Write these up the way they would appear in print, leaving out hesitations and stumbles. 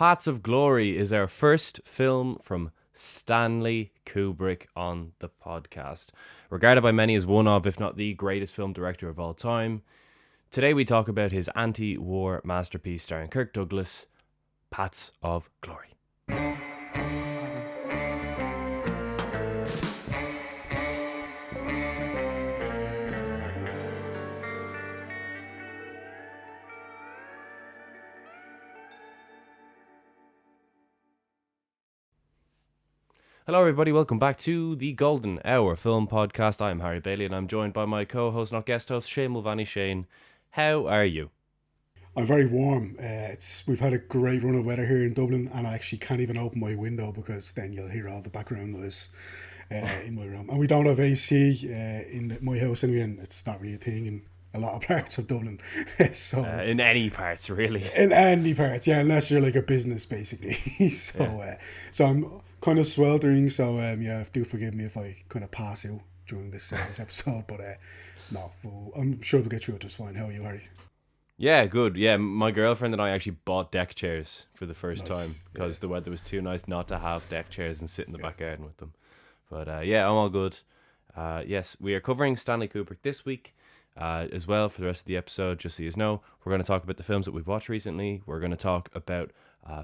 Paths of Glory is our first film from Stanley Kubrick on the podcast. Regarded by many as one of, if not the greatest film director of all time. Today we talk about his anti-war masterpiece starring Kirk Douglas, Paths of Glory. Hello everybody, welcome back to the Golden Hour Film Podcast. I'm Harry Bailey and I'm joined by my co-host, not guest host, Shane Mulvaney. Shane, how are you? I'm very warm. We've had a great run of weather here in Dublin, and I actually can't even open my window because then you'll hear all the background noise in my room. And we don't have AC in my house anyway, and it's not really a thing in a lot of parts of Dublin. In any parts, really. In any parts, yeah, unless you're like a business, basically. So I'm kind of sweltering. So yeah, do forgive me if I kind of pass out during this episode, but no, I'm sure we'll get through it just fine. How are you, Harry? Yeah, good. Yeah, my girlfriend and I actually bought deck chairs for the first Nice. time because the weather was too nice not to have deck chairs and sit in the back garden with them. But yeah, I'm all good. Yes, we are covering Stanley Kubrick this week as well for the rest of the episode. Just so you know, we're going to talk about the films that we've watched recently. We're going to talk about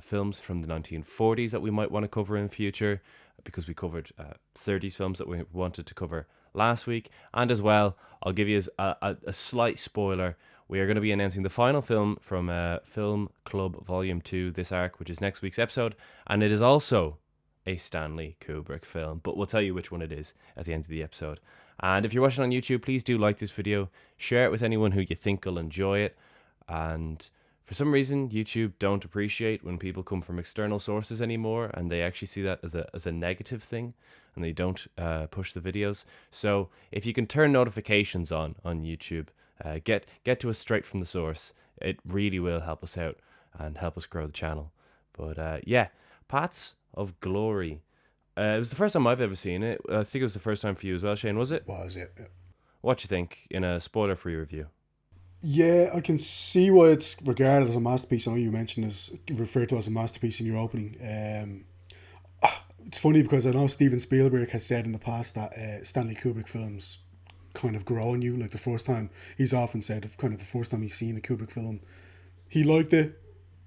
films from the 1940s that we might want to cover in future because we covered 30s films that we wanted to cover last week. And as well, I'll give you a slight spoiler. We are going to be announcing the final film from Film Club Volume 2 this arc, which is next week's episode. And it is also a Stanley Kubrick film, but we'll tell you which one it is at the end of the episode. And if you're watching on YouTube, please do like this video, share it with anyone who you think will enjoy it. And for some reason, YouTube don't appreciate when people come from external sources anymore, and they actually see that as a negative thing, and they don't push the videos. So if you can turn notifications on YouTube, get to us straight from the source. It really will help us out and help us grow the channel. But yeah, Paths of Glory. It was the first time I've ever seen it. I think it was the first time for you as well, Shane, was it? Was it? What you think in a spoiler-free review? Yeah, I can see why it's regarded as a masterpiece. I know you mentioned as referred to as a masterpiece in your opening. It's funny because I know Steven Spielberg has said in the past that Stanley Kubrick films kind of grow on you. Like the first time, he's often said, of kind of the first time he's seen a Kubrick film, he liked it,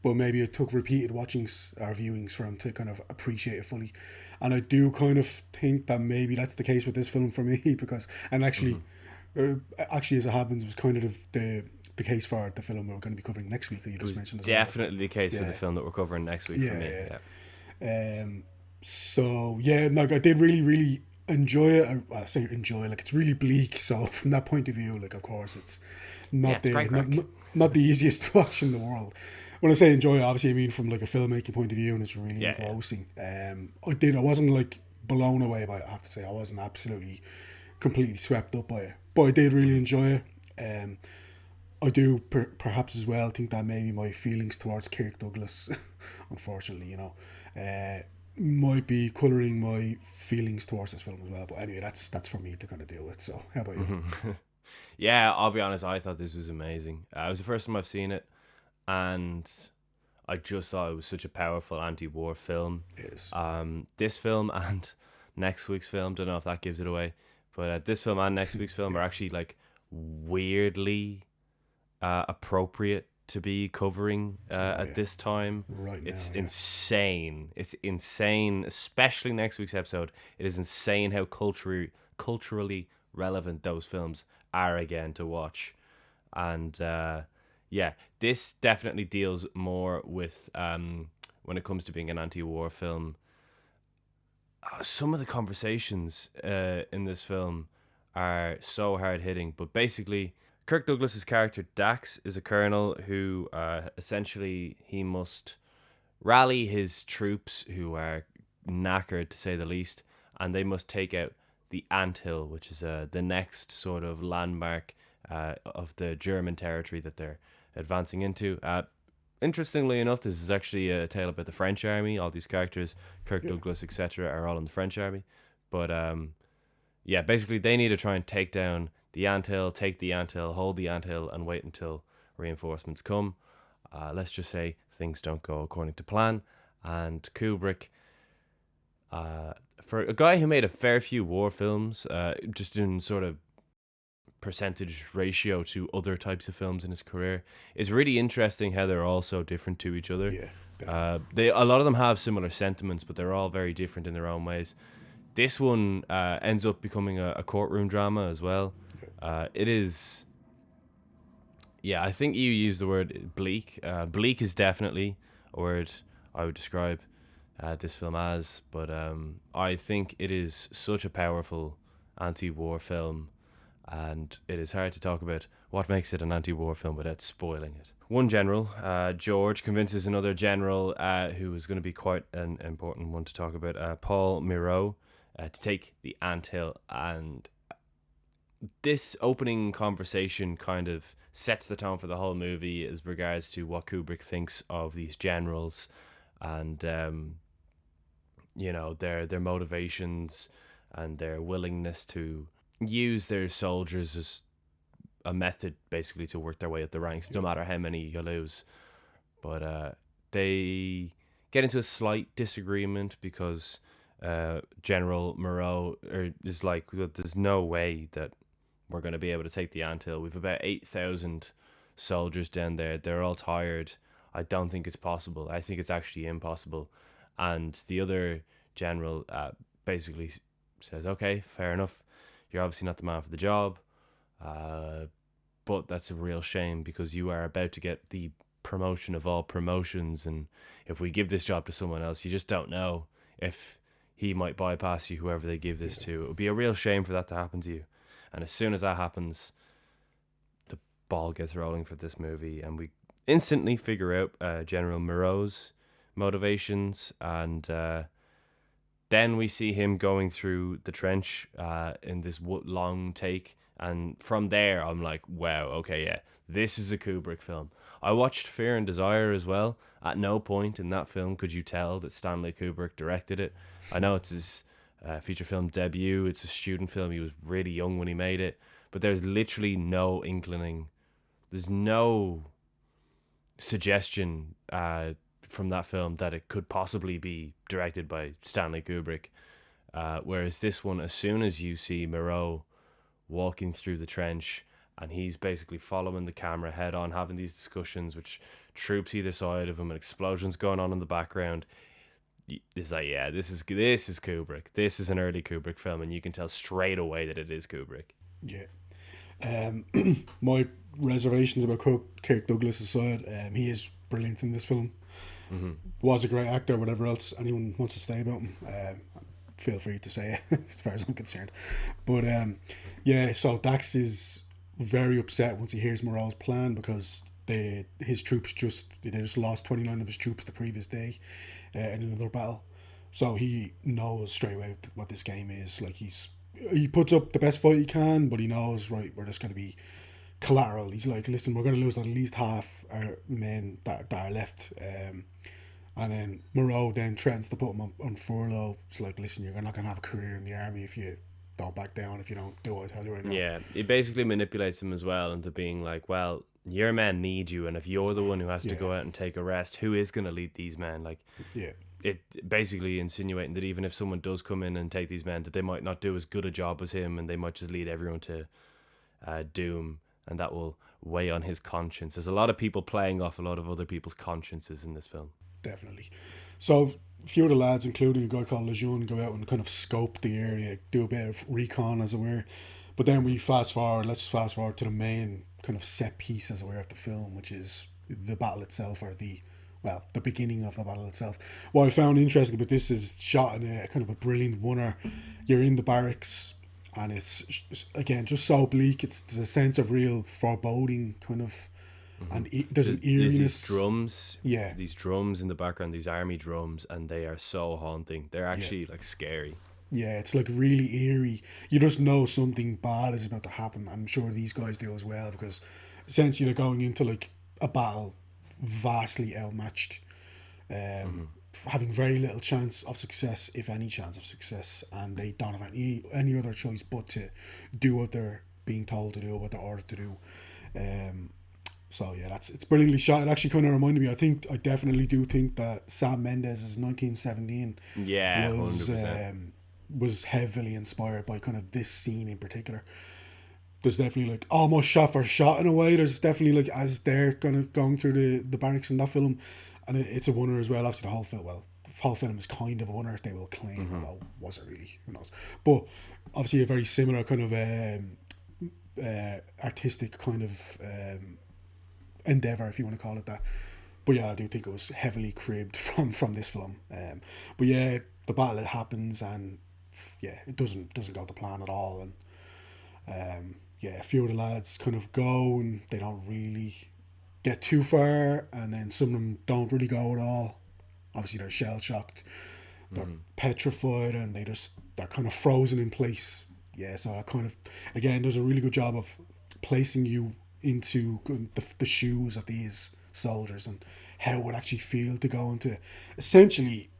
but maybe it took repeated watchings or viewings for him to kind of appreciate it fully. And I do kind of think that maybe that's the case with this film for me because, and actually, actually as it happens, it was kind of the case for the film we're going to be covering next week that you just mentioned as well. Definitely the case for the film that we're covering next week for me. Yeah. So yeah, like I did really enjoy it. I say enjoy, like it's really bleak. So from that point of view, like of course it's not not the easiest to watch in the world. When I say enjoy, obviously I mean from like a filmmaking point of view, and it's really engrossing. I wasn't like blown away by it. I have to say I wasn't absolutely completely swept up by it, but I did really enjoy it. I do perhaps as well think that maybe my feelings towards Kirk Douglas, unfortunately, might be colouring my feelings towards this film as well. But anyway, that's for me to kind of deal with. So how about you? Yeah, I'll be honest, I thought this was amazing. It was the first time I've seen it, and I just thought it was such a powerful anti-war film. It is. This film and next week's film, don't know if that gives it away, but this film and next week's film are actually like weirdly appropriate to be covering at this time. Right now, it's insane. It's insane, especially next week's episode. It is insane how culturally relevant those films are again to watch. And yeah, this definitely deals more with when it comes to being an anti-war film. Some of the conversations in this film are so hard-hitting, but basically Kirk Douglas's character Dax is a colonel who essentially he must rally his troops who are knackered to say the least, and they must take out the Anthill, which is the next sort of landmark of the German territory that they're advancing into. Interestingly enough, this is actually a tale about the French army. All these characters, Kirk Douglas, etc., are all in the French army. But yeah, basically they need to try and take down the Anthill, take the Anthill, hold the Anthill, and wait until reinforcements come. let's just say things don't go according to plan, and Kubrick, for a guy who made a fair few war films, just in sort of percentage ratio to other types of films in his career, it's really interesting how they're all so different to each other. They a lot of them have similar sentiments, but they're all very different in their own ways. This one ends up becoming a courtroom drama as well. It is, yeah, I think you used the word bleak. Bleak is definitely a word I would describe this film as, but I think it is such a powerful anti-war film, and it is hard to talk about what makes it an anti-war film without spoiling it. One general, George, convinces another general, who is going to be quite an important one to talk about, Paul Miro, to take the anthill. And this opening conversation kind of sets the tone for the whole movie as regards to what Kubrick thinks of these generals and, their motivations and their willingness to use their soldiers as a method basically to work their way up the ranks, no matter how many you lose. But they get into a slight disagreement because General Moreau is like, there's no way that we're going to be able to take the anthill. We've about 8,000 soldiers down there. They're all tired. I don't think it's possible. I think it's actually impossible. And the other general basically says, okay, fair enough. You're obviously not the man for the job. But that's a real shame because you are about to get the promotion of all promotions. And if we give this job to someone else, you just don't know if he might bypass you, whoever they give this to. It would be a real shame for that to happen to you. And as soon as that happens, the ball gets rolling for this movie, and we instantly figure out General Moreau's motivations, and then we see him going through the trench in this long take, and from there I'm like, wow, okay, yeah, this is a Kubrick film. I watched Fear and Desire as well. At no point in that film could you tell that Stanley Kubrick directed it. I know it's his feature film debut. It's a student film. He was really young when he made it. But there's literally no inkling. There's no suggestion from that film that it could possibly be directed by Stanley Kubrick. Whereas this one, as soon as you see Moreau walking through the trench and he's basically following the camera head on, having these discussions with troops either side of him and explosions going on in the background, it's like, yeah, this is Kubrick. This is an early Kubrick film, and you can tell straight away that it is Kubrick. Yeah. My reservations about Kirk Douglas aside, he is brilliant in this film. Mm-hmm. Was a great actor, whatever else anyone wants to say about him. Feel free to say it, as far as I'm concerned. But so Dax is very upset once he hears Moreau's plan because his troops just lost 29 of his troops the previous day in another battle. So he knows straight away what this game is. Like, he puts up the best fight he can, but he knows, right, we're just going to be collateral. He's like, listen, we're going to lose at least half our men that are left. And then Moreau then threatens to put him on furlough. It's like, listen, you're not going to have a career in the army if you don't back down, if you don't do what I tell you right now. Yeah, he basically manipulates him as well into being like, well, your men need you, and if you're the one who has to go out and take a rest, who is going to lead these men? Like, it basically insinuating that even if someone does come in and take these men, that they might not do as good a job as him, and they might just lead everyone to doom, and that will weigh on his conscience. There's a lot of people playing off a lot of other people's consciences in this film. Definitely. So a few of the lads, including a guy called Lejeune, go out and kind of scope the area, do a bit of recon, as it were. But then let's fast forward to the main kind of set piece, as it were, of the film, which is the battle itself, or the beginning of the battle itself. What I found interesting about this is shot in a kind of a brilliant oneer. You're in the barracks, and it's, again, just so bleak. There's a sense of real foreboding, kind of, and there's an eeriness. There's these drums in the background, these army drums, and they are so haunting. They're actually like scary. Yeah, it's like really eerie. You just know something bad is about to happen. I'm sure these guys do as well, because essentially they're going into like a battle vastly outmatched, having very little chance of success, if any chance of success, and they don't have any other choice but to do what they're being told to do, what they're ordered to do. So yeah, it's brilliantly shot. It actually kind of reminded me. I definitely do think that Sam Mendes's 1917 Yeah, was 100%. was heavily inspired by kind of this scene in particular. There's definitely like almost shot for shot in a way. There's definitely like as they're kind of going through the barracks in that film, and it's a winner as well. Obviously, the whole film, the whole film is kind of a winner. They will claim, Mm-hmm. although was it really? Who knows? But obviously, a very similar kind of artistic kind of endeavor, if you want to call it that. But yeah, I do think it was heavily cribbed from this film. But yeah, the battle happens, and yeah, it doesn't go to plan at all, and yeah, a few of the lads kind of go and they don't really get too far, and then some of them don't really go at all. Obviously, they're shell shocked, they're Mm-hmm. petrified, and they're kind of frozen in place. Yeah, so I kind of again does a really good job of placing you into the shoes of these soldiers and how it would actually feel to go into essentially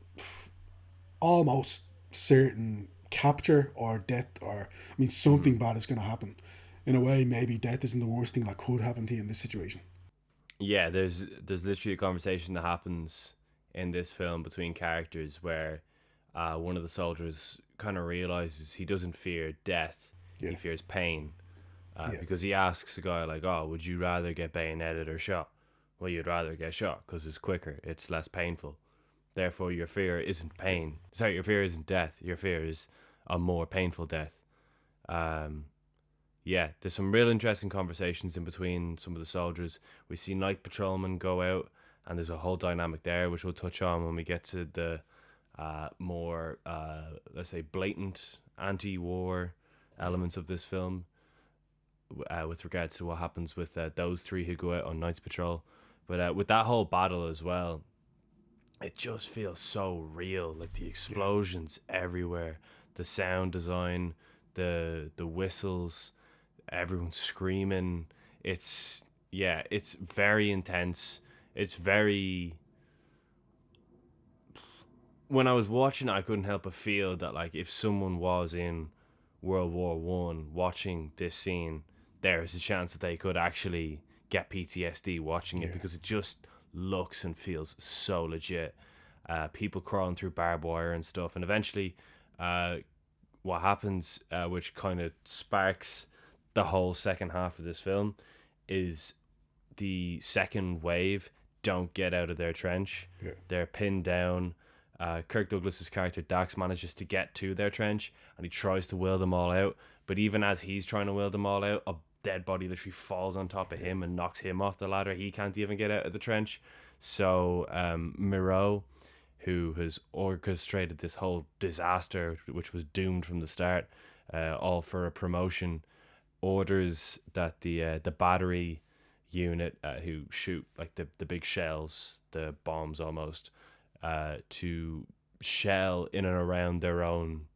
almost certain capture or death, or I mean Mm-hmm. something bad is going to happen. In a way, maybe death isn't the worst thing that could happen to you in this situation. Yeah, there's literally a conversation that happens in this film between characters where one of the soldiers kind of realizes he doesn't fear death, he Yeah, fears pain, yeah, because he asks a guy like, "Oh, would you rather get bayoneted or shot?" Well, you'd rather get shot because it's quicker, it's less painful. Therefore, your fear isn't pain. Sorry, your fear isn't death. Your fear is a more painful death. Um, yeah, there's some real interesting conversations in between some of the soldiers. We see night patrolmen go out, and there's a whole dynamic there, which we'll touch on when we get to the more, let's say, blatant anti-war elements of this film, with regards to what happens with those three who go out on night's patrol. But with that whole battle as well, it just feels so real. Like the yeah, explosions everywhere, the sound design, the whistles, everyone's screaming. It's yeah, it's very intense. It's very when I was watching it, I couldn't help but feel that like if someone was in World War I watching this scene, there is a chance that they could actually get PTSD watching it yeah, because it just looks and feels so legit. People crawling through barbed wire and stuff, and eventually, uh, what happens, which kind of sparks the whole second half of this film, is the second wave don't get out of their trench. yeah, They're pinned down. Kirk Douglas's character Dax manages to get to their trench and he tries to wheel them all out. But even as he's trying to wheel them all out, a dead body literally falls on top of yeah, him and knocks him off the ladder. He can't even get out of the trench. So Moreau, who has orchestrated this whole disaster, which was doomed from the start, all for a promotion, orders that the battery unit, who shoot like the big shells, the bombs almost, to shell in and around their own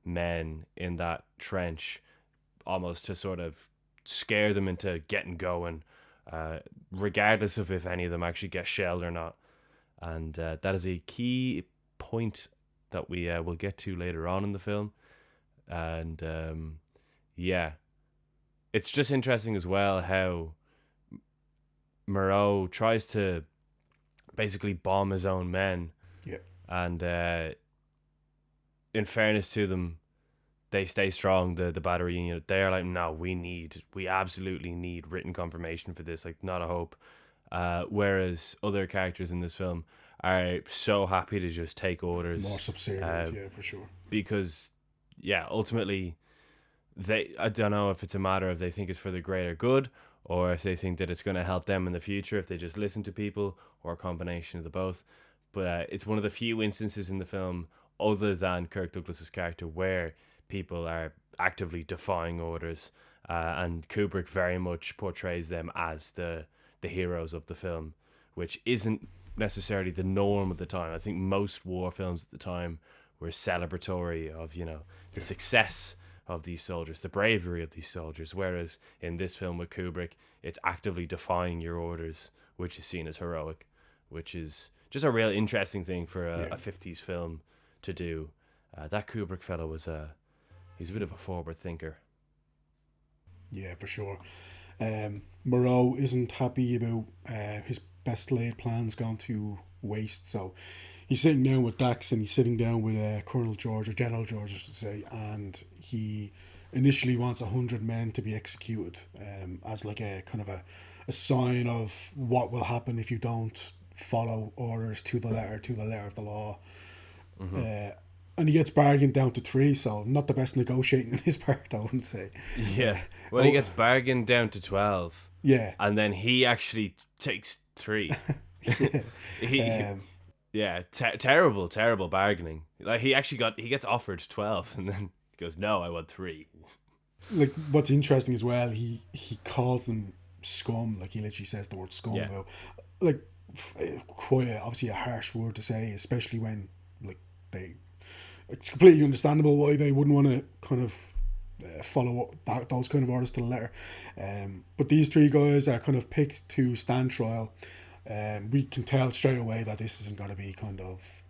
men in that trench, almost to sort of scare them into getting going, regardless of if any of them actually get shelled or not. And that is a key point that we will get to later on in the film. And yeah, it's just interesting as well how Moreau tries to basically bomb his own men, yeah, and in fairness to them, they stay strong. The battery unit, they are like, no, we absolutely need written confirmation for this. Like, not a hope. Whereas other characters in this film are so happy to just take more orders, subservient. uh, Yeah, for sure. because yeah, ultimately I don't know if it's a matter of they think it's for the greater good or if they think that it's going to help them in the future if they just listen to people, or a combination of the both. But it's one of the few instances in the film, other than Kirk Douglas's character, where people are actively defying orders, and Kubrick very much portrays them as the heroes of the film, which isn't necessarily the norm at the time. I think most war films at the time were celebratory of, the Yeah, success of these soldiers, the bravery of these soldiers. Whereas in this film with Kubrick, it's actively defying your orders, which is seen as heroic, which is just a real interesting thing for yeah, a 50s film to do. That Kubrick fellow he's a bit of a forward thinker. yeah, for sure. Moreau isn't happy about his best laid plans gone to waste, so he's sitting down with Dax and he's sitting down with Colonel George, or General George, I should say, and he initially wants 100 men to be executed as like a kind of a sign of what will happen if you don't follow orders to the letter of the law. And he gets bargained down to 3, so not the best negotiating on his part, I wouldn't say. Yeah. Well, he gets bargained down to 12. Yeah. And then he actually takes 3. Yeah, terrible bargaining. Like he gets offered 12 and then he goes, "No, I want 3." Like, what's interesting as well, he calls them scum. Like, he literally says the word scum. About, like, quite obviously a harsh word to say, especially when, like, it's completely understandable why they wouldn't want to kind of follow those kind of orders to the letter. But these 3 guys are kind of picked to stand trial. We can tell straight away that this isn't going to be kind of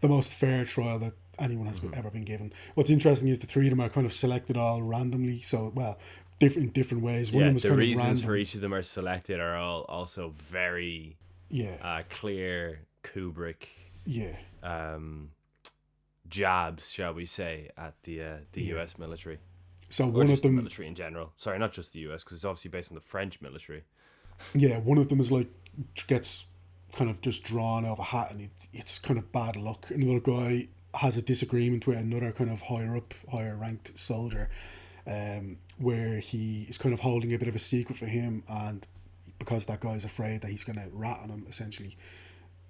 the most fair trial that anyone has ever been given. What's interesting is the 3 of them are kind of selected all randomly, so different ways. One of them is the kind reasons for each of them are selected are all also very clear Kubrick jabs, shall we say, at the US military. So one of them, the military in general. Sorry, not just the US, because it's obviously based on the French military. Yeah, one of them is like gets kind of just drawn out of a hat, and it's kind of bad luck. Another guy has a disagreement with another kind of higher ranked soldier, where he is kind of holding a bit of a secret for him, and because that guy's afraid that he's going to rat on him, essentially,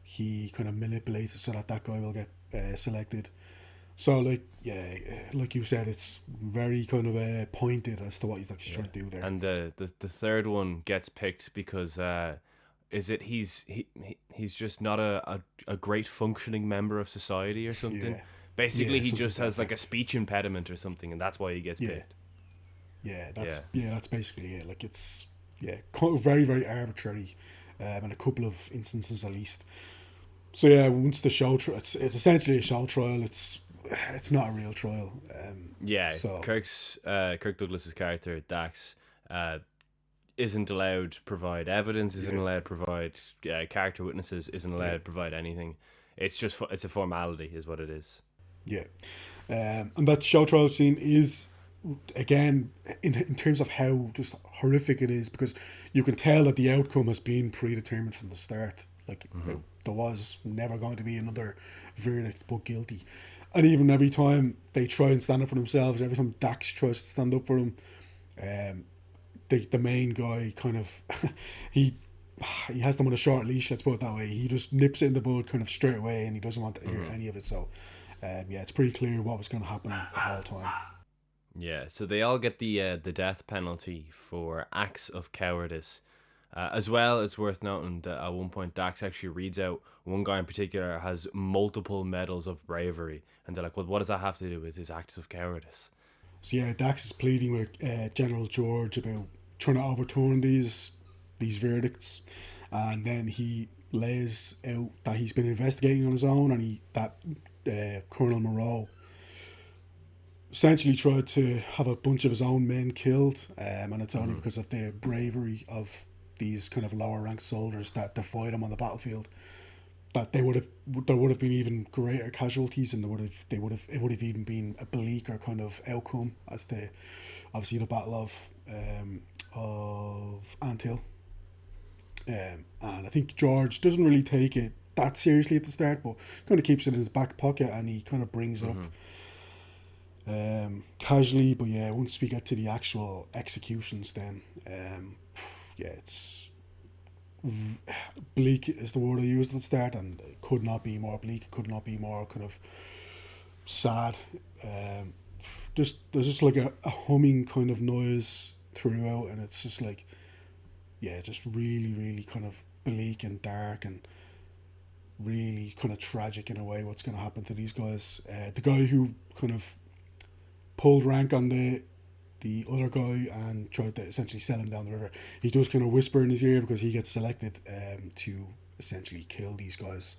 he kind of manipulates it so that guy will get selected. So, like you said, it's very kind of pointed as to what he's actually trying to do there. And the third one gets picked because he's just not a great functioning member of society or something. Yeah. Basically, he just has like a speech impediment or something, and that's why he gets picked. Yeah, that's basically it. Like, it's very, very arbitrary, in a couple of instances at least. So yeah, once the show it's essentially a show trial. It's not a real trial. So Kirk Douglas's character Dax isn't allowed to provide evidence, isn't allowed to provide character witnesses, isn't allowed to provide anything. It's just it's a formality, is what it is. Yeah, and that show trial scene is, again, in terms of how just horrific it is, because you can tell that the outcome has been predetermined from the start. Like, there was never going to be another verdict but guilty. And even every time they try and stand up for themselves, every time Dax tries to stand up for them, the main guy kind of he has them on a short leash, let's put it that way. He just nips it in the bud kind of straight away, and he doesn't want to hear any of it. So it's pretty clear what was going to happen the whole time. Yeah, so they all get the death penalty for acts of cowardice. As well, it's worth noting that at one point Dax actually reads out one guy in particular has multiple medals of bravery, and they're like, well, what does that have to do with his acts of cowardice? So yeah, Dax is pleading with General George about trying to overturn these verdicts, and then he lays out that he's been investigating on his own, and Colonel Moreau essentially tried to have a bunch of his own men killed, and it's only because of the bravery of these kind of lower ranked soldiers that defied him on the battlefield that there would have been even greater casualties, and it would have even been a bleaker kind of outcome as the obviously the Battle of Ant Hill. And I think George doesn't really take it that seriously at the start, but kind of keeps it in his back pocket, and he kind of brings it up casually. But yeah, once we get to the actual executions, then it's bleak is the word I used at the start, and it could not be more bleak. It could not be more kind of sad. There's just like a humming kind of noise throughout, and it's just like, just really, really kind of bleak and dark and really kind of tragic in a way what's going to happen to these guys. The guy who kind of pulled rank on the other guy and tried to essentially sell him down the river, he does kind of whisper in his ear because he gets selected to essentially kill these guys.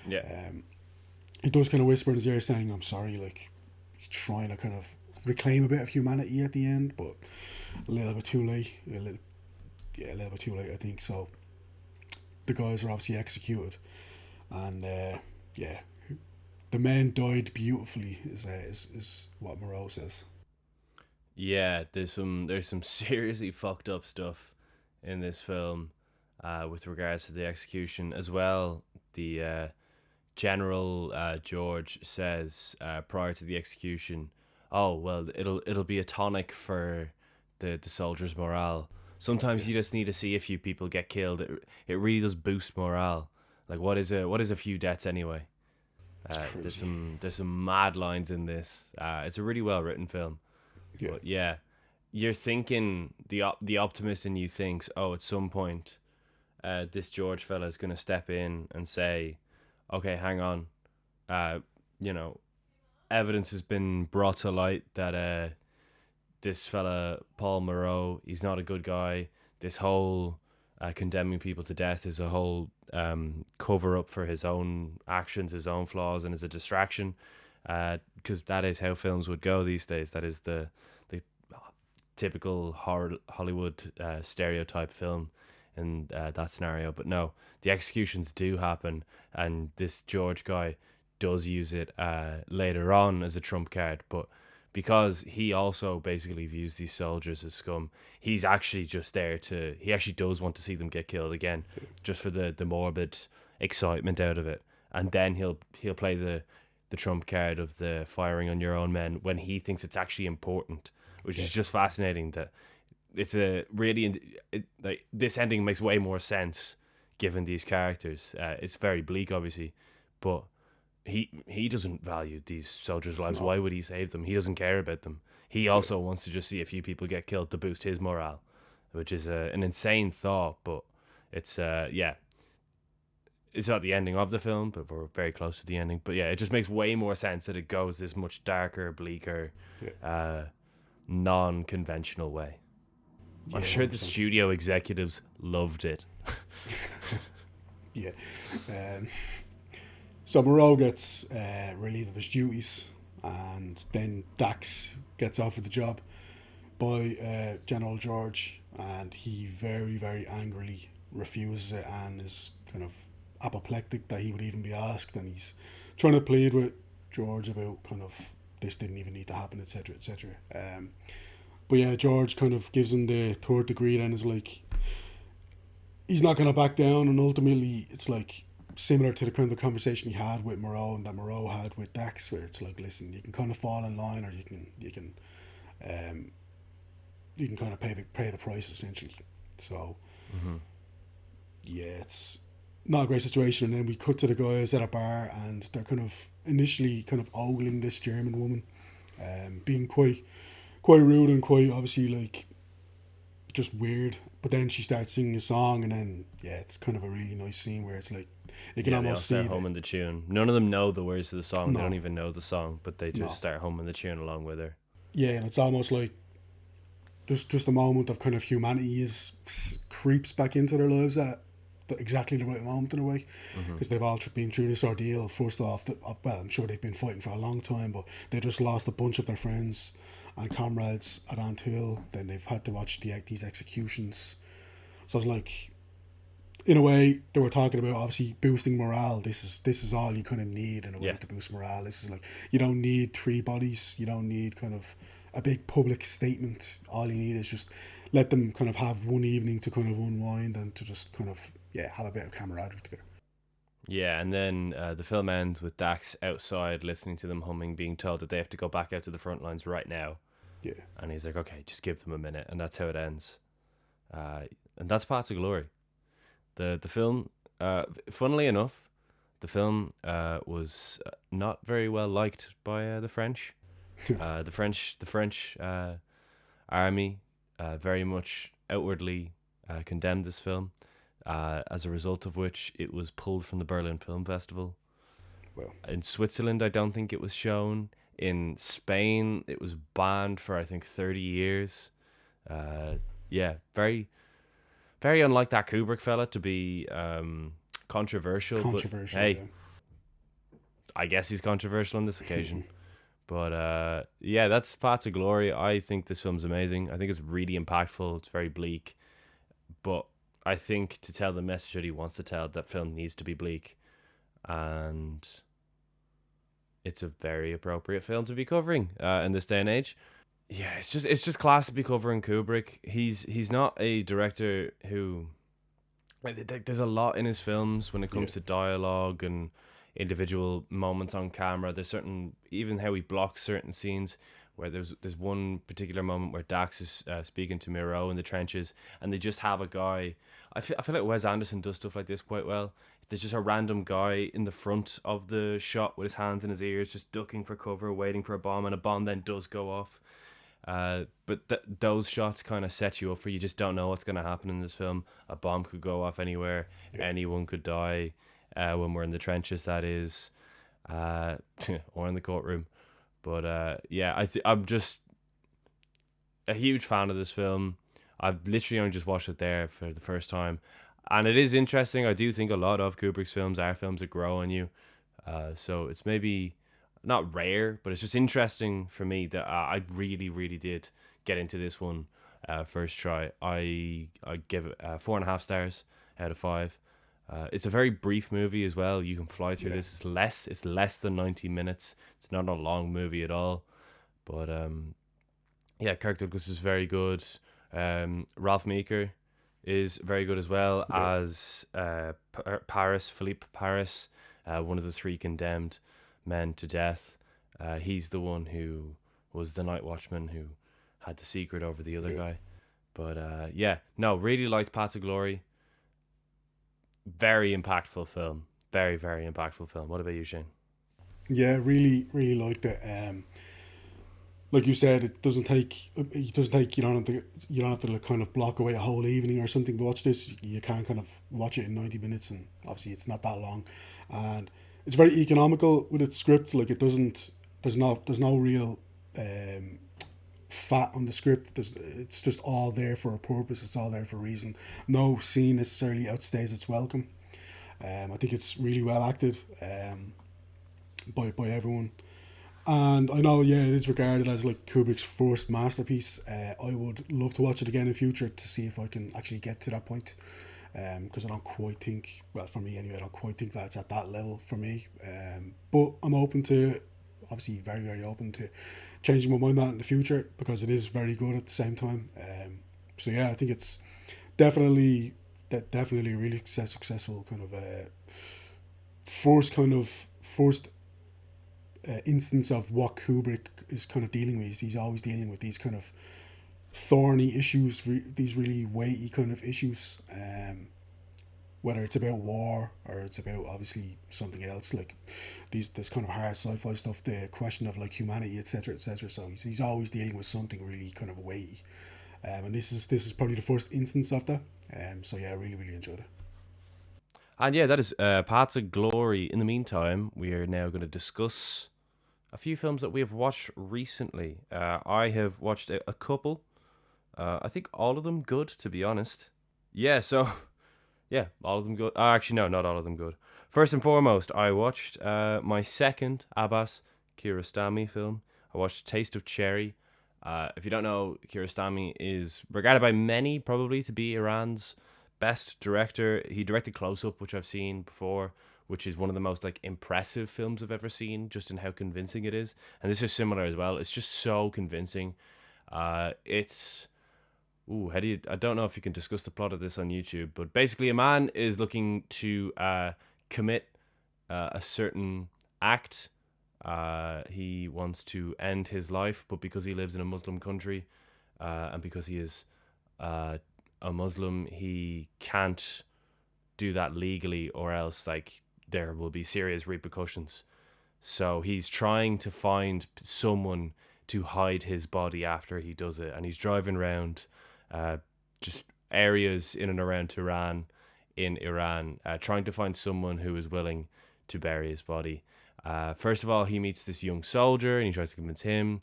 He does kind of whisper in his ear saying, I'm sorry, like, he's trying to kind of reclaim a bit of humanity at the end, but a little bit too late. A little bit too late, I think. So the guys are obviously executed, and yeah, the men died beautifully. Is what Moreau says. Yeah, there's some seriously fucked up stuff in this film, with regards to the execution as well. The General George says prior to the execution, "Oh well, it'll be a tonic for the soldiers' morale. Sometimes you just need to see a few people get killed. It really does boost morale. Like what is a few deaths anyway? There's some mad lines in this. It's a really well written film. Yeah, But yeah, you're thinking the optimist in you thinks, oh, at some point, this George fella is gonna step in and say, okay, hang on, uh, you know, evidence has been brought to light that this fella Paul Moreau, he's not a good guy. This whole condemning people to death is a whole cover up for his own actions, his own flaws, and is a distraction. Because that is how films would go these days. That is the typical Hollywood stereotype film in that scenario. But no, the executions do happen, and this George guy does use it later on as a trump card. But because he also basically views these soldiers as scum, he's actually just there to. He actually does want to see them get killed again, just for the morbid excitement out of it. And then he'll play the trump card of the firing on your own men when he thinks it's actually important, which is just fascinating. That it's a really like this ending makes way more sense given these characters. It's very bleak, obviously, but he doesn't value these soldiers' lives. No. Why would he save them? He doesn't care about them. He also wants to just see a few people get killed to boost his morale, which is an insane thought. But it's yeah, it's not the ending of the film, but we're very close to the ending. But yeah, it just makes way more sense that it goes this much darker, bleaker, non-conventional way. I'm sure the studio executives loved it. Yeah. So Moreau gets relieved of his duties, and then Dax gets offered the job by General George, and he very, very angrily refuses it and is kind of apoplectic that he would even be asked, and he's trying to plead with George about kind of this didn't even need to happen, etc., etc. But yeah, George kind of gives him the third degree and is like, he's not going to back down, and ultimately it's like similar to the kind of conversation he had with Moreau and that Moreau had with Dax, where it's like, listen, you can kind of fall in line, or you can kind of pay the price essentially. So yeah, it's not a great situation. And then we cut to the guys at a bar, and they're kind of initially kind of ogling this German woman, being quite rude and quite obviously like just weird. But then she starts singing a song, and then yeah, it's kind of a really nice scene where it's like you can almost see humming the tune. None of them know the words to the song. No. They don't even know the song, but they just start humming the tune along with her. Yeah, and it's almost like just a moment of kind of humanity creeps back into their lives at exactly the right moment in a way, because they've all been through this ordeal. First off, well, I'm sure they've been fighting for a long time, but they just lost a bunch of their friends and comrades at Ant Hill. Then they've had to watch these executions. So it's like, in a way, they were talking about obviously boosting morale. This is all you kind of need in a way to boost morale. This is like, you don't need 3 bodies. You don't need kind of a big public statement. All you need is just let them kind of have one evening to kind of unwind and to just kind of have a bit of camaraderie together. Yeah, and then the film ends with Dax outside listening to them humming, being told that they have to go back out to the front lines right now. Yeah. And he's like, okay, just give them a minute. And that's how it ends. And that's Paths of Glory. The film, funnily enough, the film was not very well liked by the French. The French army very much outwardly condemned this film, as a result of which it was pulled from the Berlin Film Festival. Well, in Switzerland, I don't think it was shown. In Spain, it was banned for I think 30 years. Yeah, very, very unlike that Kubrick fella to be controversial. But hey, I guess he's controversial on this occasion. But yeah, that's Paths of Glory. I think this film's amazing. I think it's really impactful. It's very bleak, but I think to tell the message that he wants to tell, that film needs to be bleak, and it's a very appropriate film to be covering in this day and age. Yeah, it's just class to be covering Kubrick. He's not a director who, there's a lot in his films when it comes to dialogue and individual moments on camera. There's certain, even how he blocks certain scenes, where there's one particular moment where Dax is speaking to Miro in the trenches, and they just have a guy. I feel like Wes Anderson does stuff like this quite well. There's just a random guy in the front of the shot with his hands in his ears, just ducking for cover, waiting for a bomb, and a bomb then does go off. But those shots kind of set you up for, you just don't know what's going to happen in this film. A bomb could go off anywhere. Yeah. Anyone could die when we're in the trenches, that is, or in the courtroom. But yeah, I'm just a huge fan of this film. I've literally only just watched it there for the first time. And it is interesting. I do think a lot of Kubrick's films are films that grow on you. So it's maybe not rare, but it's just interesting for me that I really, really did get into this one first try. I give it 4.5 stars out of 5. It's a very brief movie as well. You can fly through this. It's less than 90 minutes. It's not a long movie at all. But yeah, Kirk Douglas is very good. Ralph Meeker is very good as well as Philippe Paris, one of the 3 condemned men to death. He's the one who was the night watchman who had the secret over the other guy. But yeah, no, really liked Paths of Glory. Very impactful film. Very, very impactful film. What about you, Shane? Yeah, really, really liked it. Like you said, it doesn't take you don't have to like kind of block away a whole evening or something to watch this. You can kind of watch it in 90 minutes, and obviously it's not that long, and it's very economical with its script. Like it doesn't, there's no real fat on the script. It's just all there for a purpose. It's all there for a reason. No scene necessarily outstays its welcome. I think it's really well acted by everyone. And I know, yeah, it is regarded as like Kubrick's first masterpiece. I would love to watch it again in future to see if I can actually get to that point. Because I don't quite think, well, for me anyway, I don't quite think that's at that level for me. But I'm open to, obviously very, very open to changing my mind on that in the future, because it is very good at the same time. So yeah, I think it's definitely a really successful kind of first instance of what Kubrick is kind of dealing with. He's always dealing with these kind of thorny issues, these really weighty kind of issues, whether it's about war or it's about obviously something else, like this kind of hard sci-fi stuff, the question of like humanity, etc., etc. So he's always dealing with something really kind of weighty, and this is probably the first instance of that. So yeah, I really, really enjoyed it. And yeah, that is Paths of Glory. In the meantime, we are now going to discuss a few films that we have watched recently. I have watched a couple. I think all of them good, to be honest. Yeah, so, yeah, all of them good. Actually, no, not all of them good. First and foremost, I watched my second Abbas Kiarostami film. I watched Taste of Cherry. If you don't know, Kiarostami is regarded by many probably to be Iran's best director. He directed Close Up, which I've seen before, which is one of the most like impressive films I've ever seen, just in how convincing it is. And this is similar as well. It's just so convincing. It's I don't know if you can discuss the plot of this on YouTube, but basically a man is looking to commit a certain act. He wants to end his life, but because he lives in a Muslim country, and because he is a Muslim, he can't do that legally, or else like there will be serious repercussions. So he's trying to find someone to hide his body after he does it, and he's driving around just areas in and around Tehran in Iran, trying to find someone who is willing to bury his body. First of all, he meets this young soldier and he tries to convince him.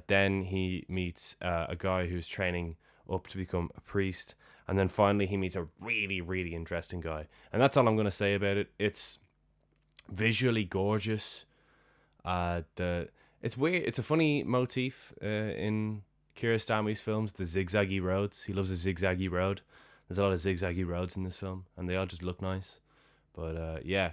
Then he meets a guy who's training up to become a priest. And then finally he meets a really, really interesting guy. And that's all I'm going to say about it. It's visually gorgeous. It's weird. It's a funny motif in Kiarostami's films, the zigzaggy roads. He loves a zigzaggy road. There's a lot of zigzaggy roads in this film, and they all just look nice. But yeah,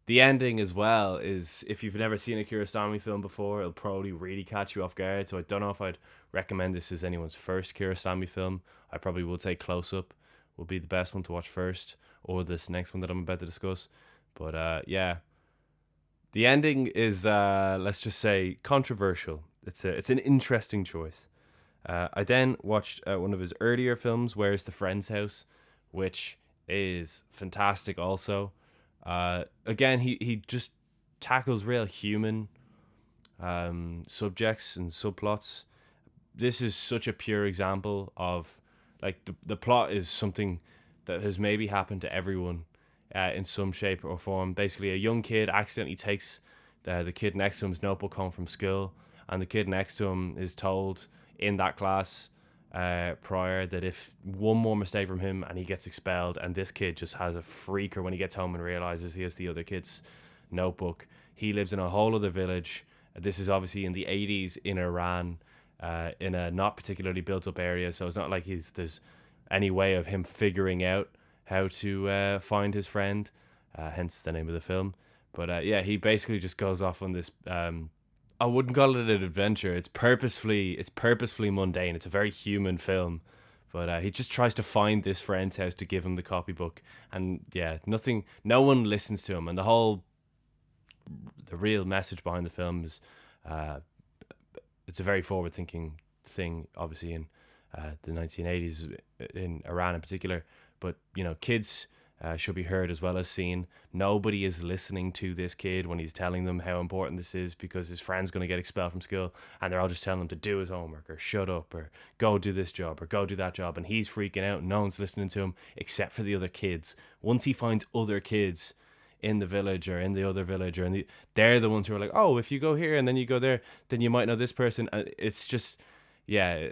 the ending as well is, if you've never seen a Kiarostami film before, it'll probably really catch you off guard. So I don't know if I'd recommend this as anyone's first Kiarostami film. I probably would say Close Up will be the best one to watch first, or this next one that I'm about to discuss. But yeah, the ending is, let's just say, controversial. It's an interesting choice. I then watched one of his earlier films, Where's the Friend's House, which is fantastic also. Again, he just tackles real human subjects and subplots. This is such a pure example of, like, the plot is something that has maybe happened to everyone in some shape or form. Basically, a young kid accidentally takes the kid next to him's notebook home from school, and the kid next to him is told in that class prior that if one more mistake from him and he gets expelled, and this kid just has a freaker when he gets home and realizes he has the other kid's notebook. He lives in a whole other village. This is obviously in the 80s in Iran, in a not particularly built up area, so it's not like there's any way of him figuring out how to find his friend, hence the name of the film. But yeah, he basically just goes off on this, I wouldn't call it an adventure. It's purposefully mundane. It's a very human film, but he just tries to find this friend's house to give him the copybook, and yeah, no one listens to him. And the real message behind the film is, it's a very forward-thinking thing, obviously in the 1980s in Iran in particular. But kids should be heard as well as seen. Nobody is listening to this kid when he's telling them how important this is, because his friend's going to get expelled from school, and they're all just telling him to do his homework or shut up or go do this job or go do that job, and he's freaking out and no one's listening to him except for the other kids. Once he finds other kids in the village or in the other village, or they're the ones who are like, oh, if you go here and then you go there, then you might know this person. It's just, yeah,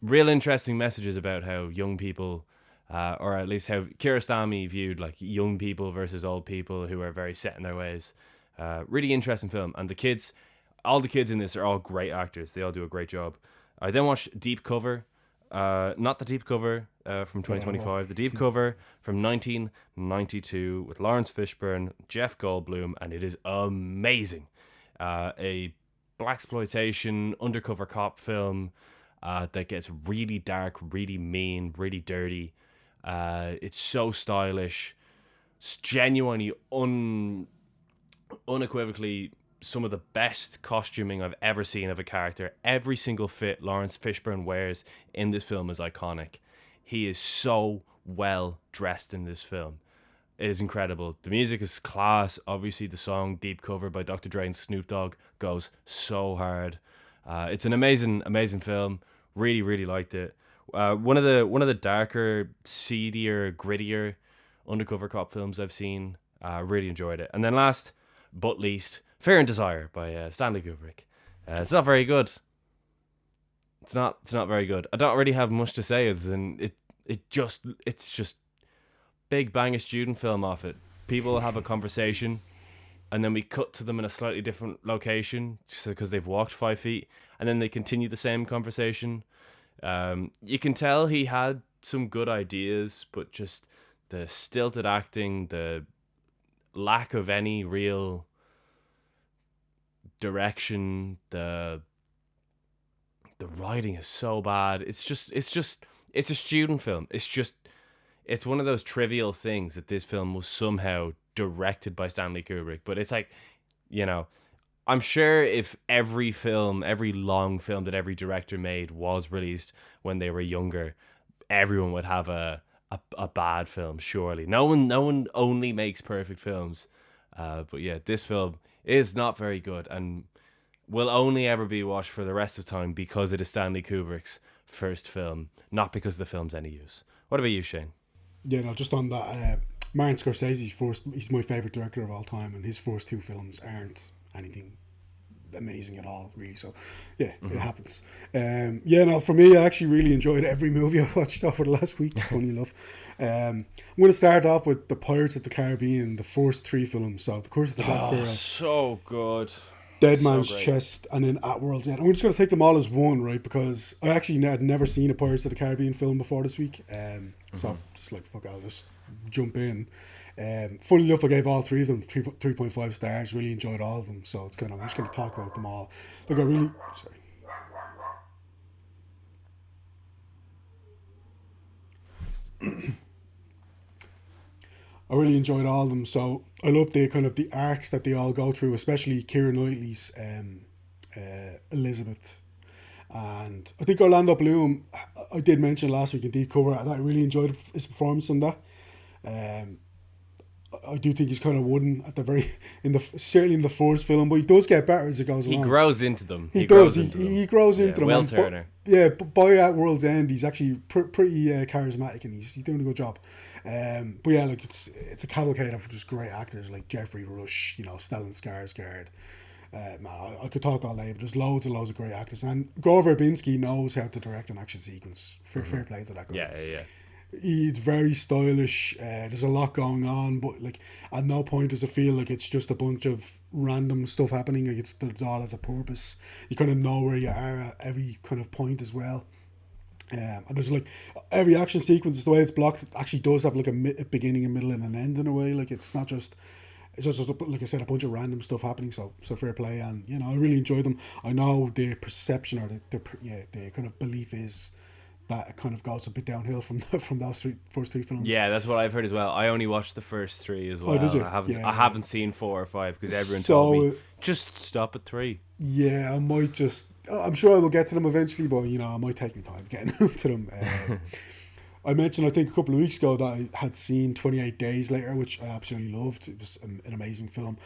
real interesting messages about how young people, or at least how Kiarostami viewed like young people versus old people who are very set in their ways. Really interesting film. And all the kids in this are all great actors. They all do a great job. I then watched Deep Cover. Not the Deep Cover from 2025. The Deep Cover from 1992 with Lawrence Fishburne, Jeff Goldblum, and it is amazing. A blaxploitation undercover cop film that gets really dark, really mean, really dirty. It's so stylish. It's genuinely unequivocally some of the best costuming I've ever seen of a character. Every single fit Lawrence Fishburne wears in this film is iconic. He is so well dressed in this film. It is incredible. The music is class. Obviously, the song Deep Cover by Dr. Dre and Snoop Dogg goes so hard. It's an amazing film. Really, really liked it. One of the darker, seedier, grittier undercover cop films I've seen. Really enjoyed it. And then last but least, Fear and Desire by Stanley Kubrick. It's not very good. It's not very good. I don't really have much to say other than it's just big bang a student film off it. People have a conversation, and then we cut to them in a slightly different location just because they've walked 5 feet, and then they continue the same conversation. You can tell he had some good ideas, but just the stilted acting, the lack of any real direction, the writing is so bad. It's a student film. It's one of those trivial things that this film was somehow directed by Stanley Kubrick, but it's like, I'm sure if every long film that every director made was released when they were younger, everyone would have a bad film, surely. No one only makes perfect films. But yeah, this film is not very good and will only ever be watched for the rest of time because it is Stanley Kubrick's first film, not because the film's any use. What about you, Shane? Yeah, no, just on that, Martin Scorsese's he's my favourite director of all time, and his first two films aren't anything amazing at all, really. So yeah, it happens. For me, I actually really enjoyed every movie I watched over the last week, funny enough. I'm going to start off with the Pirates of the Caribbean, the first three films. So The Curse of the Black Pearl. So good. Dead So Man's great. Chest, and then At World's End. I'm just going to take them all as one, right? Because I actually had never seen a Pirates of the Caribbean film before this week. So just like, fuck, I'll just jump in. Funny enough, I gave all three of them 3.5 stars. Really enjoyed all of them. So it's kind of, I'm just going to talk about them all. Look, I really... Sorry. I really enjoyed all of them. So I love the kind of the arcs that they all go through, especially Keira Knightley's Elizabeth. And I think Orlando Bloom, I did mention last week in Deep Cover, and I really enjoyed his performance in that. I do think he's kind of wooden at the very certainly in the first film, but he does get better as it goes along. He grows into them. He does. He grows into them. Will Turner. But by At World's End, he's actually pretty charismatic, and he's doing a good job. But yeah, like it's a cavalcade of just great actors like Jeffrey Rush, Stellan Skarsgård. Man, I could talk all day, but there's loads and loads of great actors, and Gore Verbinski knows how to direct an action sequence. Fair play to that guy. Yeah. He's very stylish. There's a lot going on, but like at no point does it feel like it's just a bunch of random stuff happening. Like it's all has a purpose. You kind of know where you are at every kind of point as well. And there's like every action sequence, the way it's blocked, it actually does have like a beginning, a middle, and an end in a way. Like it's just like I said, a bunch of random stuff happening. So fair play, and I really enjoyed them. I know the perception or the kind of belief is that it kind of goes a bit downhill from those first three films. Yeah, that's what I've heard as well. I only watched the first three as well. Oh, did you? I haven't seen 4 or 5 because everyone told me just stop at 3. Yeah, I might just. I'm sure I will get to them eventually, but I might take my time getting to them. I mentioned, I think, a couple of weeks ago that I had seen 28 Days Later, which I absolutely loved. It was an amazing film.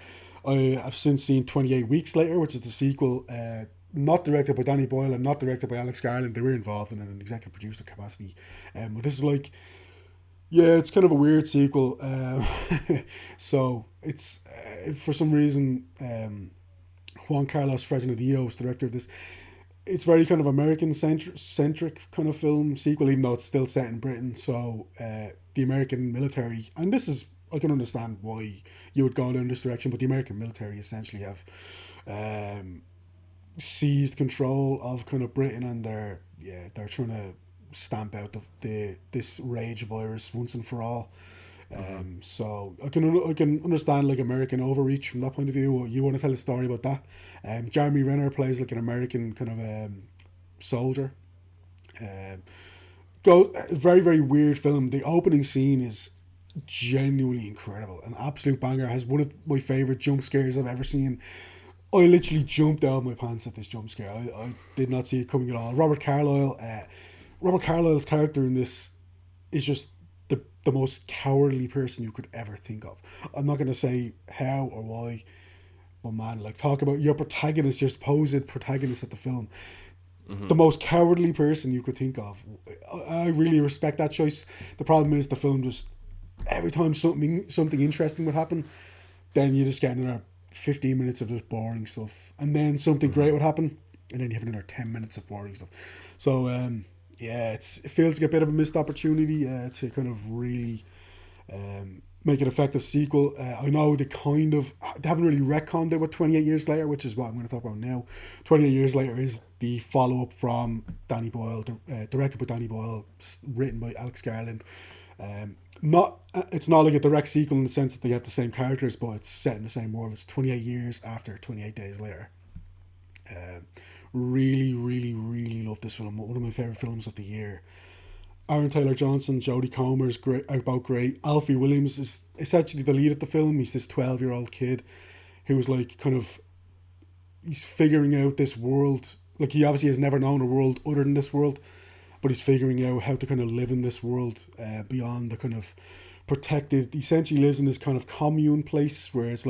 I've since seen 28 Weeks Later, which is the sequel, not directed by Danny Boyle and not directed by Alex Garland. They were involved in an executive producer capacity. But this is like, it's kind of a weird sequel. So it's, for some reason, Juan Carlos Fresnadillo is director of this. It's very kind of American centric kind of film sequel, even though it's still set in Britain. So the American military, and this is, I can understand why you would go down this direction, but the American military essentially have seized control of kind of Britain, and they're trying to stamp out this rage virus once and for all. So I can understand like American overreach from that point of view. You want to tell a story about that? Jeremy Renner plays like an American kind of soldier. Very, very weird film. The opening scene is genuinely incredible, an absolute banger. Has one of my favorite jump scares I've ever seen. I literally jumped out of my pants at this jump scare. I did not see it coming at all. Robert Carlyle's character in this is just the most cowardly person you could ever think of. I'm not going to say how or why, but man, like, talk about your protagonist, your supposed protagonist of the film. The most cowardly person you could think of. I really respect that choice. The problem is the film just, every time something interesting would happen, then you just get another 15 minutes of just boring stuff, and then something great would happen, and then you have another 10 minutes of boring stuff. So it feels like a bit of a missed opportunity to kind of really make an effective sequel. I know they haven't really retconned it with 28 Years Later, which is what I'm going to talk about now. 28 Years Later is the follow-up from Danny Boyle, directed by Danny Boyle, written by Alex Garland. It's not like a direct sequel in the sense that they have the same characters, but it's set in the same world. It's 28 years after 28 Days Later. Really, really, really love this film. One of my favourite films of the year. Aaron Taylor-Johnson, Jodie Comer is great, about great. Alfie Williams is essentially the lead of the film. He's this 12-year-old kid who's like he's figuring out this world. Like, he obviously has never known a world other than this world, but he's figuring out how to kind of live in this world beyond the kind of protected. He essentially lives in this kind of commune place where it's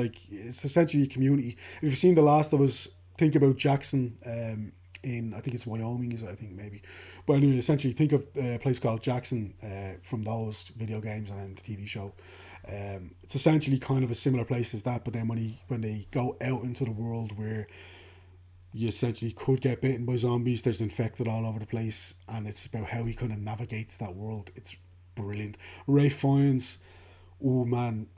essentially a community. If you've seen The Last of Us, think about Jackson in, I think it's Wyoming, maybe. But anyway, essentially think of a place called Jackson from those video games and then the TV show. It's essentially kind of a similar place as that, but then when they go out into the world where you essentially could get bitten by zombies, there's infected all over the place, and it's about how he kind of navigates that world. It's brilliant. Ray Fiennes, oh man,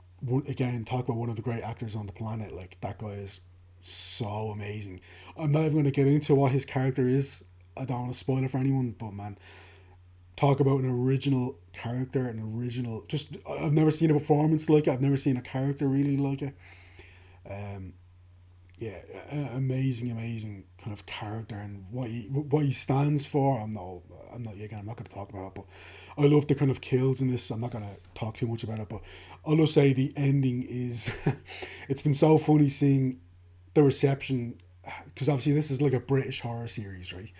again, talk about one of the great actors on the planet. Like, that guy is so amazing. I'm not even going to get into what his character is. I don't want to spoil it for anyone, but man, talk about an original character, just I've never seen a performance like it. I've never seen a character really like it. Um, yeah, amazing kind of character and what he stands for. I'm not again. I'm not going to talk about it, but I love the kind of kills in this. I'm not going to talk too much about it, but I'll just say the ending is. It's been so funny seeing the reception, because obviously this is like a British horror series, right?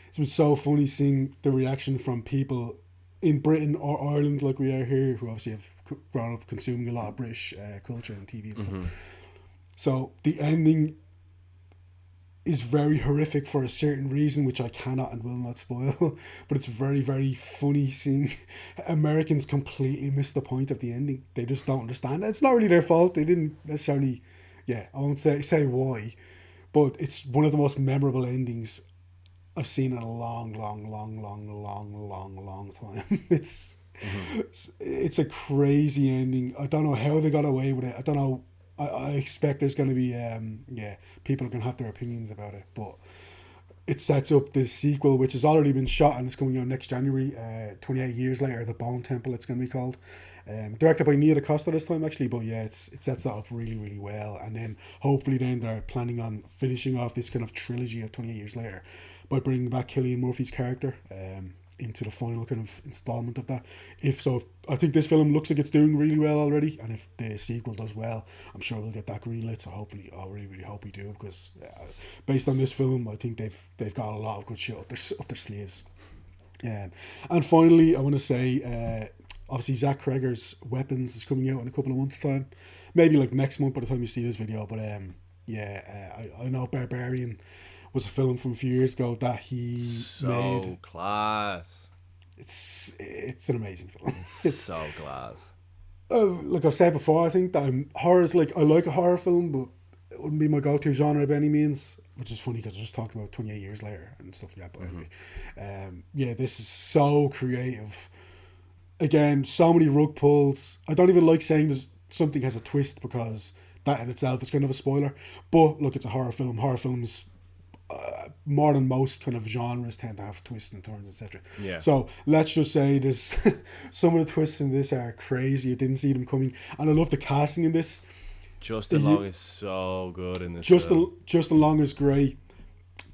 It's been so funny seeing the reaction from people in Britain or Ireland, like we are here, who obviously have grown up consuming a lot of British culture and TV and stuff. So the ending is very horrific for a certain reason, which I cannot and will not spoil. But it's very, very funny seeing Americans completely miss the point of the ending. They just don't understand. It's not really their fault. They didn't necessarily. Yeah, I won't say why, but it's one of the most memorable endings I've seen in a long time. It's a crazy ending. I don't know how they got away with it. I don't know. I expect there's going to be people are going to have their opinions about it, but it sets up the sequel, which has already been shot and it's coming out next January, 28 years later, The Bone Temple it's going to be called. Directed by Nia DaCosta this time actually, but yeah, it sets that up really well, and then hopefully then they're planning on finishing off this kind of trilogy of 28 years later by bringing back Cillian Murphy's character into the final kind of installment of that. If so, I think this film looks like it's doing really well already, and if the sequel does well, I'm sure we'll get that greenlit. So hopefully, I really hope we do, because based on this film, I think they've got a lot of good shit up their sleeves. And finally, I want to say, obviously Zach Cregger's Weapons is coming out in a couple of months' time, maybe like next month by the time you see this video. But I know Barbarian was a film from a few years ago that he made. So class. It's an amazing film. It's so class. Like I've said before, I think that horror's like, I like a horror film, but it wouldn't be my go-to genre by any means. Which is funny because I just talked about 28 years later and stuff like that. But anyway, this is so creative. Again, so many rug pulls. I don't even like saying something has a twist, because that in itself is kind of a spoiler. But look, it's a horror film. Horror films, more than most kind of genres, tend to have twists and turns, etc. Yeah. So let's just say this: some of the twists in this are crazy. I didn't see them coming, and I love the casting in this. Justin Long is so good in this. Justin Long is great.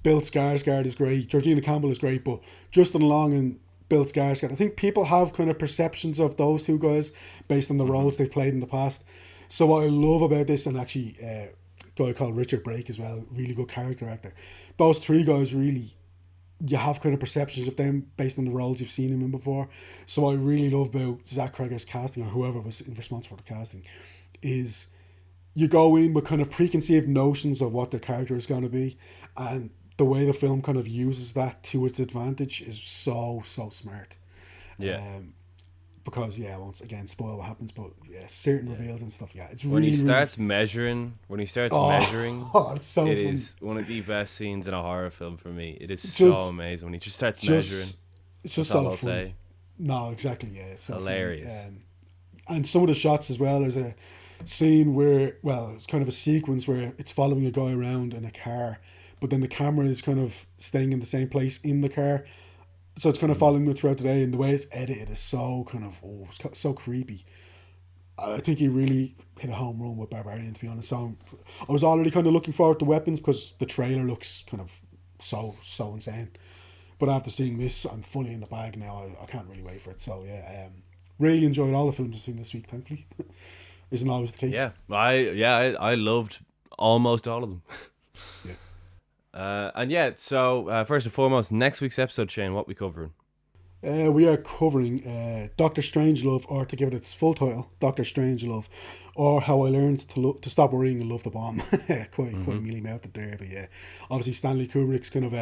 Bill Skarsgård is great. Georgina Campbell is great, but Justin Long and Bill Skarsgård, I think people have kind of perceptions of those two guys based on the roles they've played in the past. So what I love about this, and actually a guy called Richard Brake as well, really good character actor. Those three guys really, you have kind of perceptions of them based on the roles you've seen them in before. So what I really love about Zach Cregger's casting, or whoever was responsible for the casting, is you go in with kind of preconceived notions of what their character is going to be, and the way the film kind of uses that to its advantage is so smart. Yeah. Because I won't again spoil what happens, but certain reveals and stuff. Yeah, it's when really, he starts measuring. It's so it is one of the best scenes in a horror film for me. It is so amazing when he just starts measuring. It's just so funny. Say. No, exactly. Yeah, it's so hilarious. And some of the shots as well. There's a scene where, it's kind of a sequence where it's following a guy around in a car, but then the camera is kind of staying in the same place in the car, so it's kind of following it throughout the day, and the way it's edited is so kind of it's so creepy. I think he really hit a home run with Barbarian, to be honest. So I was already kind of looking forward to Weapons because the trailer looks kind of so insane, but after seeing this, I'm fully in the bag now. I can't really wait for it. So really enjoyed all the films I've seen this week, thankfully. Isn't always the case. I loved almost all of them. So first and foremost, next week's episode, Shane, what we covering? We are covering Doctor Strangelove, or to give it its full title, Doctor Strangelove, or How I Learned to Stop Worrying and Love the Bomb. quite mealy mouthed there, but obviously Stanley Kubrick's kind of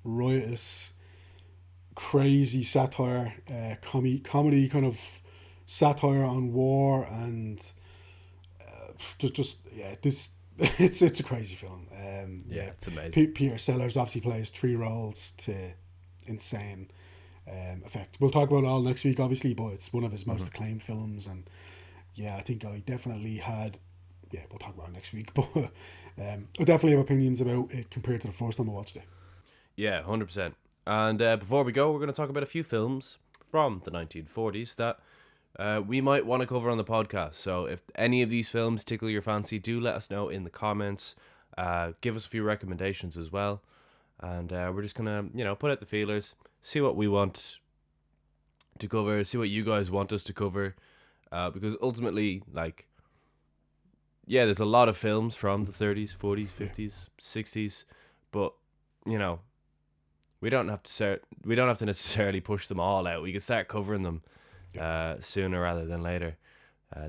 riotous, crazy satire, comedy kind of satire on war, and this. It's a crazy film. It's amazing. Peter Sellers obviously plays 3 roles to insane effect. We'll talk about it all next week, obviously, but it's one of his most acclaimed films, and I think I definitely had yeah, we'll talk about it next week. But I definitely have opinions about it compared to the first time I watched it. Yeah, 100%. And before we go, we're going to talk about a few films from the 1940s that we might want to cover on the podcast. So if any of these films tickle your fancy, do let us know in the comments. Give us a few recommendations as well. And we're just going to, put out the feelers, see what we want to cover, see what you guys want us to cover. Because ultimately, there's a lot of films from the 30s, 40s, 50s, 60s. But, we don't have to necessarily push them all out. We can start covering them sooner rather than later.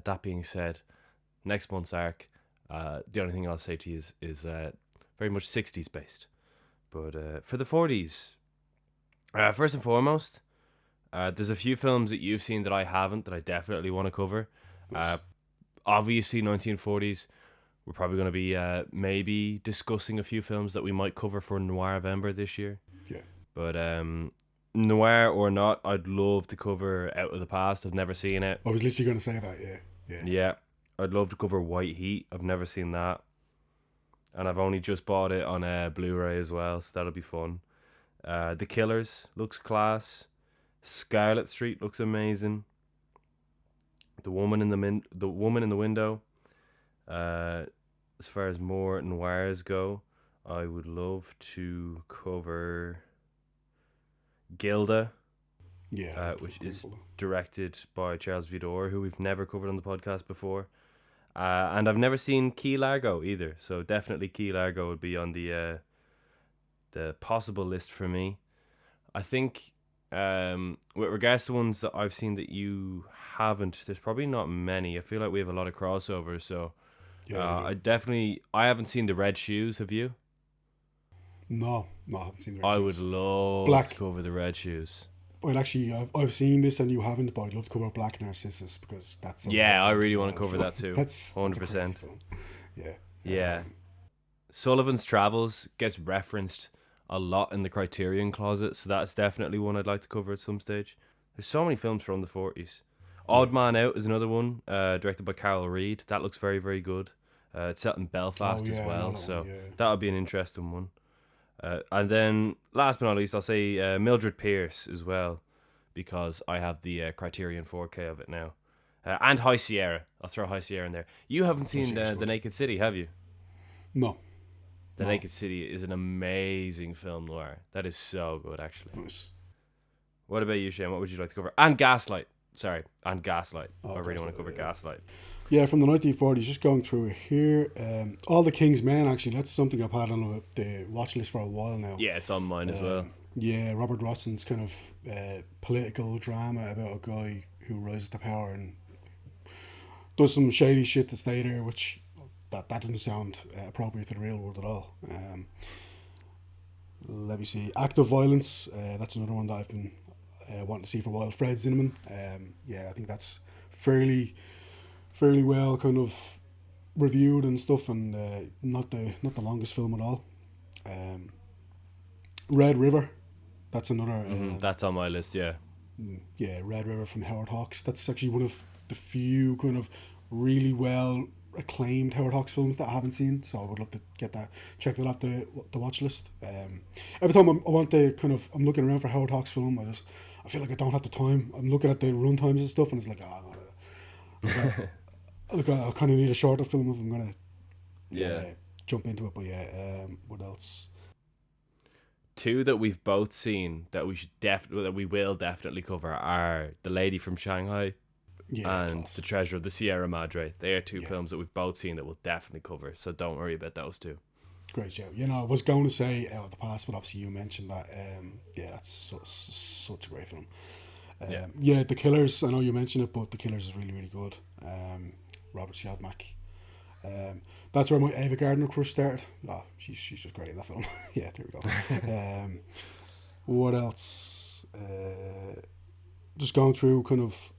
That being said, next month's arc, the only thing I'll say to you is very much 60s based. But for the 40s, first and foremost, there's a few films that you've seen that I haven't that I definitely want to cover. Obviously, 1940s, we're probably going to be maybe discussing a few films that we might cover for Noirvember this year. Yeah. But noir or not, I'd love to cover Out of the Past. I've never seen it. I was literally going to say that, yeah. Yeah, I'd love to cover White Heat. I've never seen that. And I've only just bought it on Blu-ray as well, so that'll be fun. The Killers looks class. Scarlet Street looks amazing. The Woman in the Window. As far as more noirs go, I would love to cover Gilda, which is directed by Charles Vidor, who we've never covered on the podcast before. And I've never seen Key Largo either, so definitely Key Largo would be on the possible list for me. I think with regards to ones that I've seen that you haven't, there's probably not many. I feel like we have a lot of crossovers, so I haven't seen The Red Shoes. Have you? No, I haven't seen The Red Shoes. I would love to cover The Red Shoes. Well, actually, I've seen this and you haven't, but I'd love to cover Black Narcissus because that's... I really want to cover that too. That's 100%. Yeah. Sullivan's Travels gets referenced a lot in the Criterion Closet, so that's definitely one I'd like to cover at some stage. There's so many films from the 40s. Odd Man Out is another one, directed by Carol Reed. That looks very, very good. It's set in Belfast as well, so that would be an interesting one. And then, last but not least, I'll say Mildred Pierce as well, because I have the Criterion 4K of it now. And High Sierra. I'll throw High Sierra in there. You haven't seen The Naked City, have you? No. The Naked City is an amazing film noir. That is so good, actually. Nice. What about you, Shane? What would you like to cover? And Gaslight. Sorry, and Gaslight. I really want to cover Gaslight. Yeah, from the 1940s, just going through it here. All the King's Men, actually, that's something I've had on the watch list for a while now. Yeah, it's on mine as well. Yeah, Robert Rotson's kind of political drama about a guy who rises to power and does some shady shit to stay there, which that doesn't sound appropriate to the real world at all. Let me see. Act of Violence, that's another one that I've been wanting to see for a while. Fred Zinnemann, I think that's fairly well kind of reviewed and stuff, and not the longest film at all. Red River, that's another. That's on my list, yeah. Yeah, Red River from Howard Hawks. That's actually one of the few kind of really well acclaimed Howard Hawks films that I haven't seen, so I would love to check that off the watch list. Every time I'm looking around for Howard Hawks film, I feel like I don't have the time. I'm looking at the run times and stuff, and it's like, look, I kind of need a shorter film if I'm gonna jump into it. But what else? Two that we've both seen that we will definitely cover are The Lady from Shanghai and The Treasure of the Sierra Madre. They are two films that we've both seen that we'll definitely cover, so don't worry about those two. Great show. I was going to say Out of the Past, but obviously you mentioned that. That's such a great film. The Killers, I know you mentioned it, but The Killers is really, really good. Robert Siodmak. That's where my Ava Gardner crush started. She's just great in that film. Yeah, there we go. What else? Just going through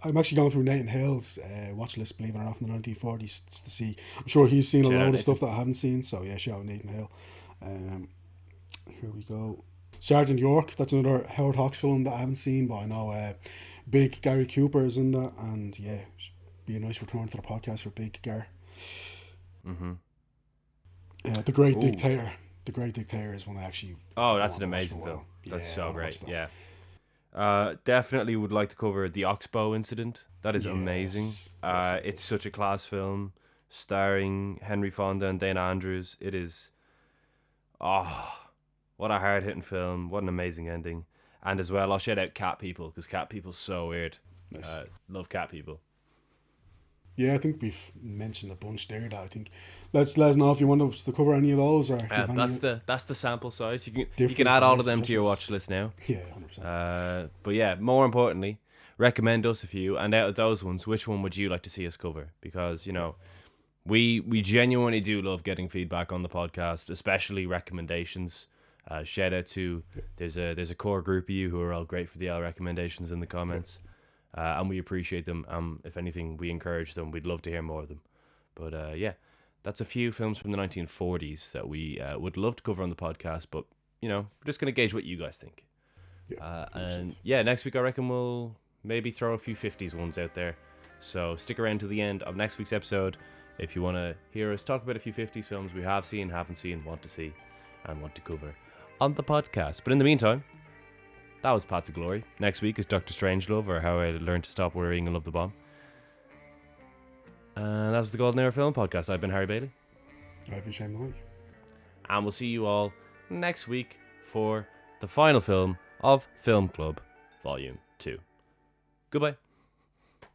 I'm actually going through Nathan Hale's watch list, believe it or not, from the 1940s to see. I'm sure he's seen a load of stuff that I haven't seen, so yeah, shout out Nathan Hale. Here we go. Sergeant York, that's another Howard Hawks film that I haven't seen, but I know Big Gary Cooper is in that, and yeah, be a nice return to the podcast for Big Gar. Mm-hmm. The Great Dictator. The Great Dictator is one I actually. Oh, that's an amazing film. That's so great. Yeah. Definitely would like to cover the Oxbow incident. That is amazing. It's such a class film, starring Henry Fonda and Dana Andrews. It is, what a hard hitting film! What an amazing ending. And as well, I'll shout out Cat People because Cat People's so weird. Nice. Love Cat People. Yeah, I think we've mentioned a bunch there. That I think let us know if you want us to cover any of those, or that's the sample size. You can add all of them to your watch list now. Yeah, 100%. But yeah, more importantly, recommend us a few, and out of those ones, which one would you like to see us cover? Because we genuinely do love getting feedback on the podcast, especially recommendations. Shout out to there's a core group of you who are all great for the recommendations in the comments. And we appreciate them. If anything, we encourage them. We'd love to hear more of them. But that's a few films from the 1940s that we would love to cover on the podcast. But, we're just going to gauge what you guys think. And next week I reckon we'll maybe throw a few 50s ones out there. So stick around to the end of next week's episode if you want to hear us talk about a few 50s films we have seen, haven't seen, want to see, and want to cover on the podcast. But in the meantime, that was Paths of Glory. Next week is Dr. Strangelove, or How I Learned to Stop Worrying and Love the Bomb. And that was the Golden Hour Film Podcast. I've been Harry Bailey. I've been Shane Mahoney. And we'll see you all next week for the final film of Film Club Volume 2. Goodbye.